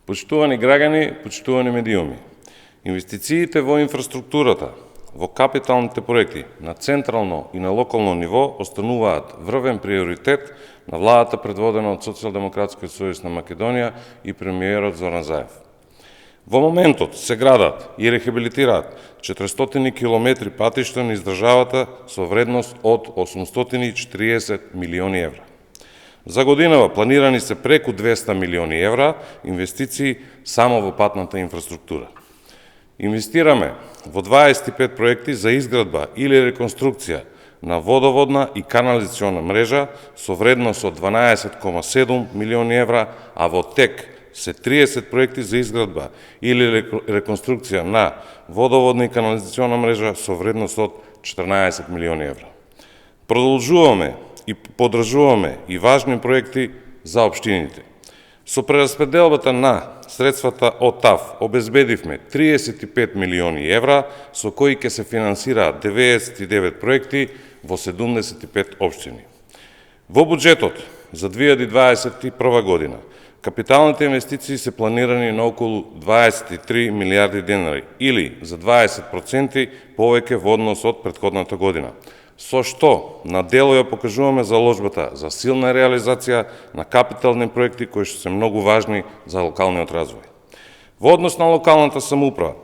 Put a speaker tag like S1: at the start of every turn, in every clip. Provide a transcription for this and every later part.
S1: Почитувани граѓани, почитувани медиуми, инвестициите во инфраструктурата, во капиталните проекти на централно и на локално ниво остануваат врвен приоритет на владата предводена од Социјалдемократскиот сојуз на Македонија и премиерот Зоран Заев. Во моментот се градат и рехабилитираат 400 километри патишта низ државата со вредност од 840 милиони евра. За годинава планирани се преку 200 милиони евра инвестиции само во патната инфраструктура. Инвестираме во 25 проекти за изградба или реконструкција на водоводна и канализациона мрежа со вредност од 12,7 милиони евра, а во тек се 30 проекти за изградба или реконструкција на водоводна и канализациона мрежа со вредност од 14 милиони евра. Продолжуваме и поддржуваме и важни проекти за општините. Со прераспределбата на средствата од ТАФ обезбедивме 35 милиони евра, со кои ќе се финансираат 99 проекти во 75 општини. Во буџетот за 2021 година капиталните инвестиции се планирани на околу 23 милиарди денари или за 20% повеќе во однос од претходната година, со што на дело ја покажуваме заложбата за силна реализација на капитални проекти кои што се многу важни за локалниот развој. Во однос на локалната самоуправа,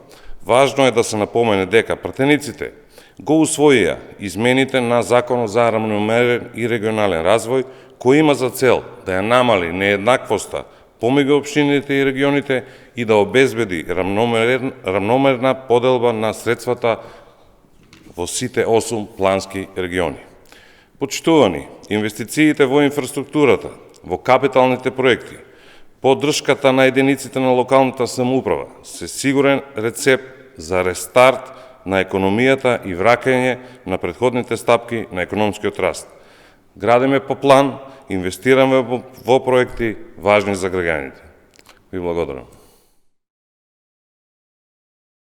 S1: важно е да се напомене дека пратениците го усвоија измените на Законот за рамномерен и регионален развој, кој има за цел да ја намали нееднаквоста помеѓу општините и регионите и да обезбеди рамномерна поделба на средствата во сите 8 плански региони. Почитувани, инвестициите во инфраструктурата, во капиталните проекти, поддршката на единиците на локалната самоуправа се сигурен рецепт за рестарт на економијата и враќање на претходните стапки на економскиот раст. Градиме по план, инвестираме во проекти важни за граѓаните. Ви благодарам.